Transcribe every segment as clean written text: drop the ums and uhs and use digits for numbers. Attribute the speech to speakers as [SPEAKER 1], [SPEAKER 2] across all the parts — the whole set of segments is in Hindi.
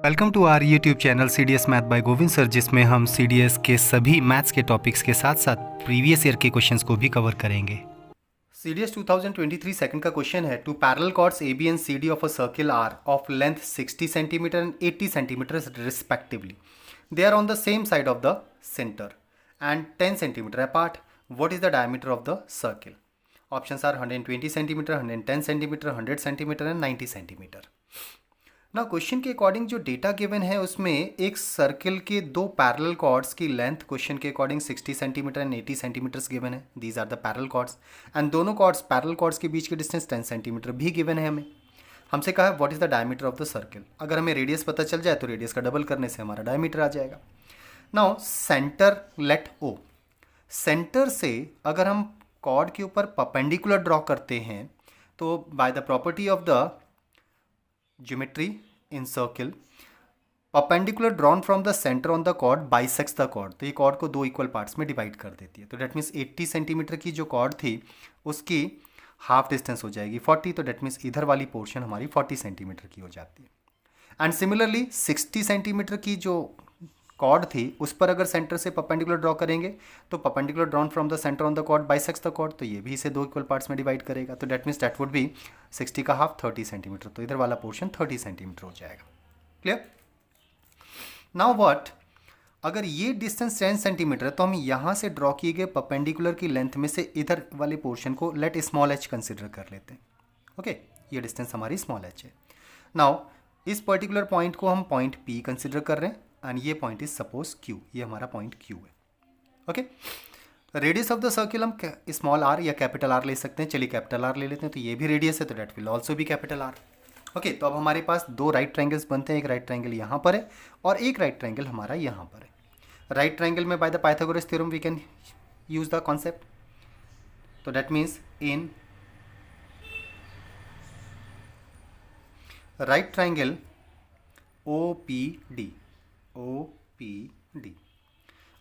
[SPEAKER 1] Welcome to our YouTube channel CDS math by Govind sir, जिसमें हम CDS के सभी मैथ्स के टॉपिक्स के साथ साथ प्रीवियस ईयर के क्वेश्चंस को भी कवर करेंगे। CDS 2023 सेकंड का क्वेश्चन है, two parallel chords AB and CD of a circle are of length 60 centimetre and 80 centimetre respectively, they are on the same side of the centre and 10 centimetre apart, what is the diameter of the circle? Options are 120 centimetre, 110 centimetre, 100 centimetre and 90 centimetre. ना क्वेश्चन के अकॉर्डिंग जो डेटा गिवन है उसमें एक सर्किल के दो पैरेलल कॉर्ड्स की लेंथ क्वेश्चन के according 60 centimetre and 80 centimetres given है। These are the parallel chords and दोनों कॉर्ड्स पैरेलल कॉर्ड्स के बीच की डिस्टेंस 10 सेंटीमीटर भी गिवन है। हमें हमसे कहा है what is the diameter of the circle. अगर हमें रेडियस पता चल जाए तो रेडियस का डबल करने से हमारा डायमीटर आ जाएगा। नाउ सेंटर लेट ओ, सेंटर से अगर हम कॉर्ड के ऊपर परपेंडिकुलर ड्रॉ करते हैं तो by the property of the geometry in circle, perpendicular drawn from the center on the chord bisects the chord, तो ये chord को दो इक्वल पार्ट्स में डिवाइड कर देती है। तो डेट मीन्स 80 सेंटीमीटर की जो chord थी उसकी हाफ डिस्टेंस हो जाएगी 40, तो डेट मीन्स इधर वाली पोर्शन हमारी 40 सेंटीमीटर की हो जाती है। एंड सिमिलरली 60 सेंटीमीटर की जो कॉर्ड थी उस पर अगर सेंटर से परपेंडिकुलर ड्रॉ करेंगे तो perpendicular drawn from the centre on the chord bisects the chord, तो ये भी इसे दो इक्वल पार्ट्स में डिवाइड करेगा। तो that means that would be 60 का हाफ 30 सेंटीमीटर, तो इधर वाला पोर्शन 30 सेंटीमीटर हो जाएगा। क्लियर? नाउ व्हाट, अगर ये डिस्टेंस 10 सेंटीमीटर है तो हम यहाँ से ड्रॉ किए गए परपेंडिकुलर की लेंथ में से इधर वाले पोर्शन को लेट स्मॉल एच कंसिडर कर लेते हैं। ओके, ये डिस्टेंस हमारी स्मॉल एच है। नाउ इस पर्टिकुलर पॉइंट को हम पॉइंट P कंसिडर कर रहे हैं एंड ये पॉइंट इज सपोज Q, ये हमारा पॉइंट Q है। Okay, radius of the circle हम स्मॉल r या कैपिटल R ले सकते हैं। चलिए कैपिटल R ले लेते हैं, तो ये भी रेडियस है तो डेट विल ऑल्सो भी कैपिटल R। ओके, तो अब हमारे पास दो राइट ट्रायंगल्स बनते हैं, एक राइट ट्रायंगल यहाँ पर है और एक राइट ट्रायंगल हमारा यहाँ पर है। राइट ट्रायंगल में by the Pythagoras theorem we can use the concept, तो that means in right triangle OPD,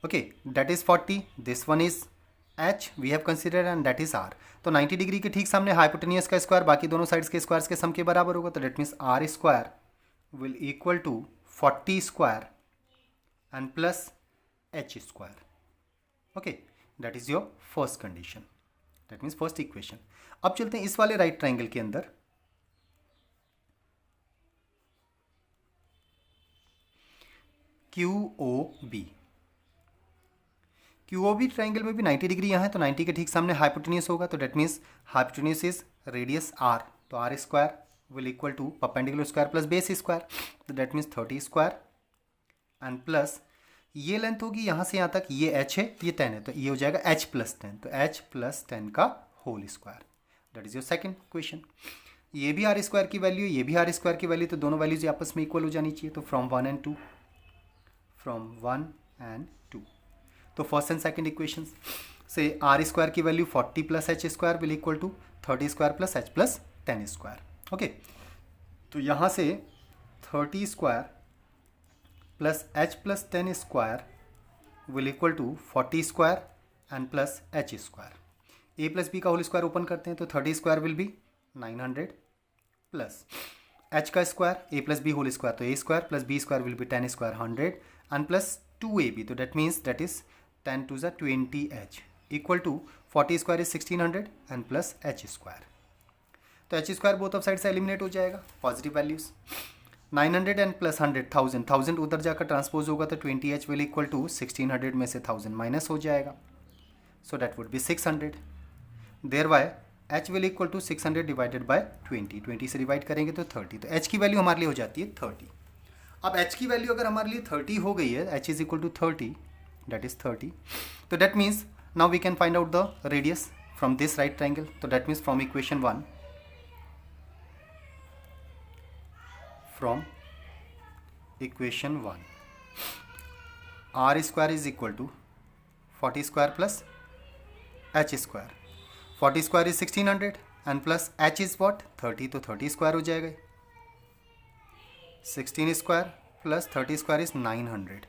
[SPEAKER 1] okay, that is 40, this one is H we have considered and that is R। तो 90 डिग्री के ठीक सामने हाइपोटेनियस का स्क्वायर बाकी दोनों साइड्स के स्क्वायर्स के सम के बराबर होगा, तो that means R square will equal to 40 square and plus H square. Okay, that is your first condition, that means first equation. अब चलते हैं इस वाले राइट ट्राइंगल के अंदर। QOB ट्राइंगल में भी 90 डिग्री यहाँ है, तो 90 के ठीक सामने हाइपोटेनियस होगा, तो that means hypotenuse is radius R, तो R square will equal to perpendicular square plus base square, तो that means 30 square and plus ये लेंथ होगी यहाँ से यहाँ तक, ये H है ये 10 है, तो ये हो जाएगा H प्लस 10, तो H प्लस 10 का whole square, that is your second question. ये भी R स्क्वायर की वैल्यू, ये भी R स्क्वायर की वैल्यू, तो दोनों वैल्यूज आपस में इक्वल हो जानी चाहिए, तो फ्रॉम 1 and 2, from 1 and 2, तो फर्स्ट एंड सेकंड इक्वेशन से R स्क्वायर की value 40 plus H square will equal to 30 square plus H plus 10 square. Okay, तो यहाँ से 30 square plus H plus 10 square will equal to 40 square and plus H square. A plus B का होल स्क्वायर ओपन करते हैं, तो 30 square will be 900 plus H का square A plus B whole square, तो A square plus B square will B 10 square 100 and plus 2AB, तो that means that is 10 to the 20H equal to 40 square is 1600 and plus H square, तो H square both of side से एलिमिनेट हो जाएगा, पॉजिटिव वैल्यूज 900 एंड प्लस 100 1000 उधर जाकर ट्रांसपोज होगा, तो 20H विल इक्वल टू 1600 में से 1000 माइनस हो जाएगा, so that would be 600, thereby H will equal to 600 divided by 20 से डिवाइड करेंगे तो 30, तो H की वैल्यू हमारे लिए हो जाती है 30। अब H की वैल्यू अगर हमारे लिए 30 हो गई है, H is equal to 30, that is 30, तो that means now we can find out the radius from this right triangle, तो that means from equation 1, R square is equal to 40 square plus H square, 40 square is 1600 and plus H is what 30, तो 30 स्क्वायर हो जाएगा, 16 स्क्वायर प्लस 30 स्क्वायर इज 900,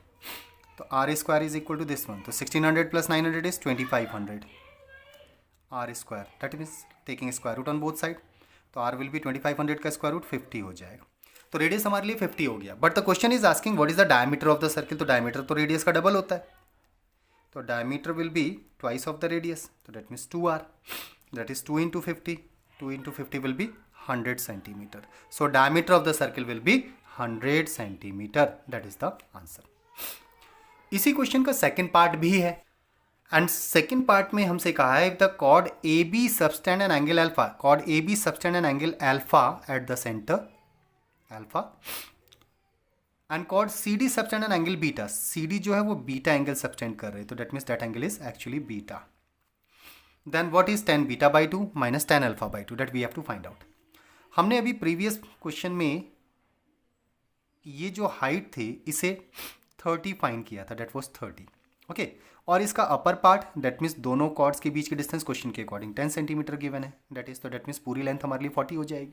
[SPEAKER 1] तो R square is equal to this one, तो 1600 plus 900 is 2500 R square, that means taking square root on both side, तो R विल बी 2500 का स्क्वायर रूट 50 हो जाएगा। तो रेडियस हमारे लिए 50 हो गया। But the question is asking what is the diameter of the circle. तो डायमीटर तो रेडियस का डबल होता है, तो diameter will be twice of the radius, तो that means 2r, that is 2 into 50, 2 into 50 will be 100 centimetre. So diameter of the circle will be 100 centimetre, that is the answer. इसी क्वेश्चन का सेकेंड पार्ट भी है, एंड सेकेंड पार्ट में हमसे कहा है the chord A B subtend an angle alpha, chord A B subtend an angle alpha at the centre alpha, and chord C D subtend an angle beta, C D जो है वो बीटा एंगल सबटेंड कर रहे हैं, तो that means that angle is actually beta. Then what is tan beta by 2 minus tan alpha by 2, that we have to find out. हमने अभी प्रीवियस क्वेश्चन में ये जो हाइट थी इसे 30 फाइंड किया था, दैट वाज 30, ओके। और इसका अपर पार्ट दैट मीन्स दोनों कॉर्ड्स के बीच की डिस्टेंस क्वेश्चन के अकॉर्डिंग 10 सेंटीमीटर गिवन है, दैट इज, तो दैट मीन्स पूरी लेंथ हमारे लिए 40 हो जाएगी।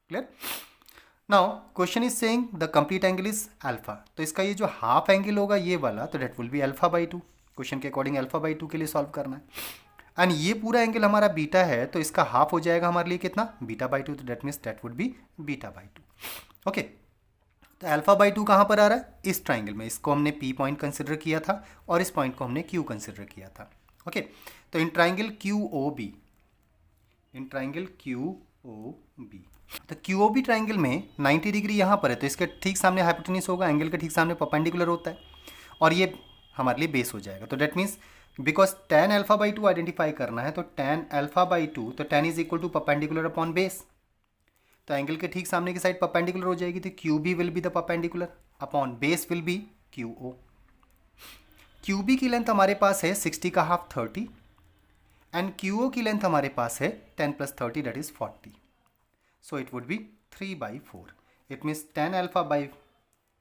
[SPEAKER 1] Clear. Now question is saying the complete angle is alpha, तो इसका ये जो हाफ एंगल होगा ये वाला, तो that will be alpha by 2, question के अकॉर्डिंग अल्फा बाई 2 के लिए सॉल्व करना है। एंड ये पूरा एंगल हमारा बीटा है, तो इसका हाफ हो जाएगा हमारे लिए कितना, बीटा बाई 2, तो that means that would B beta by 2, okay. तो अल्फा बाई 2 कहाँ पर आ रहा है, इस ट्राइंगल में, इसको हमने पी पॉइंट कंसिडर किया था और इस पॉइंट को हमने क्यू कंसिडर किया था, ओके। तो in triangle Q O B, in triangle Q O B, तो क्यू ओ बी ट्राइंगल में 90 डिग्री यहाँ पर है, तो इसके ठीक सामने हाइपोटेन्यूज होगा, एंगल के ठीक सामने परपेंडिकुलर होता है, और ये हमारे लिए बेस हो जाएगा। तो that means because tan alpha by 2 identify करना है, तो tan अल्फा बाई 2, तो tan is equal to perpendicular upon base, तो एंगल के ठीक सामने की साइड परपेंडिकुलर हो जाएगी, तो Q B will be the perpendicular upon base will be Q O. Q B की लेंथ हमारे पास है 60 का हाफ 30, एंड क्यू ओ की लेंथ हमारे पास है 10 plus 30 that is 40, so it would be 3/4, it means tan alpha by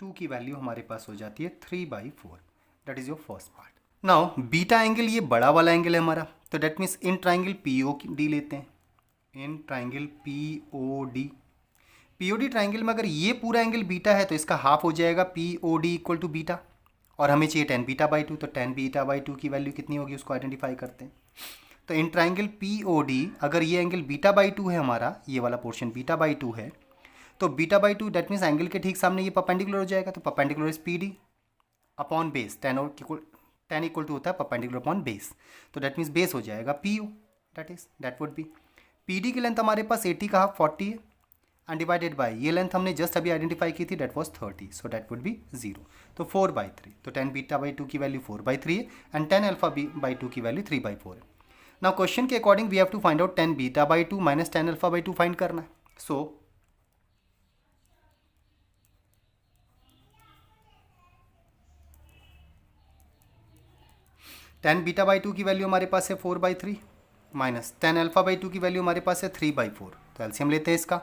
[SPEAKER 1] 2 की वैल्यू हमारे पास हो जाती है 3/4, that is your first part. Now beta angle ये बड़ा वाला एंगल है हमारा, तो that means in triangle P O D लेते हैं, in triangle P O D triangle में अगर ये पूरा एंगल बीटा है तो इसका हाफ हो जाएगा P O D equal to beta, और हमें चाहिए tan बीटा बाई 2, तो tan बीटा बाई 2 की वैल्यू कितनी होगी उसको आइडेंटिफाई करते हैं। तो in triangle P O D अगर ये एंगल बीटा बाई 2 है हमारा, ये वाला पोर्शन बीटा बाई 2 है, तो beta by 2 that means angle के ठीक सामने ये परपेंडिकुलर हो जाएगा, तो perpendicular is P D upon base, tan equal to होता है परपेंडिकुलर अपॉन बेस, तो दैट मीन्स बेस हो जाएगा P O, that would be P D की लेंथ हमारे पास 80 का हाफ 40 है, एंड डिवाइडेड बाय ये लेंथ हमने जस्ट अभी आइडेंटिफाई की थी, that was 30, so that would B 0, तो 4/3, तो tan बीटा बाई 2 की वैल्यू 4/3 है, एंड tan अल्फा बाई 2 की वैल्यू 3/4 है। नाउ क्वेश्चन के according we have to find out tan beta by 2 minus tan alpha by 2 find करना है, सो tan बीटा बाई 2 की वैल्यू हमारे पास है 4/3 माइनस tan अल्फा बाई 2 की वैल्यू हमारे पास है 3/4, तो एलसीएम लेते हैं इसका,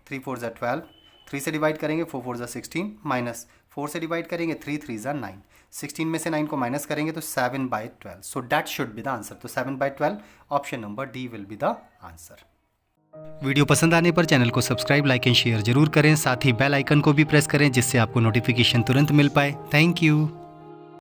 [SPEAKER 1] 3 4 ज़ा 12, 3 से डिवाइड करेंगे 4 4 ज़ा 16, माइनस 4 से डिवाइड करेंगे 3 3 ज़ा 9, 16 में से 9 को माइनस करेंगे तो 7/12, so that should be the answer, तो 7/12 option number D will be the answer. Video पसंद आने पर चैनल को सब्सक्राइब, लाइक एंड शेयर जरूर करें, साथ ही बेल आइकन को भी प्रेस करें जिससे आपको नोटिफिकेशन तुरंत मिल पाए। Thank you.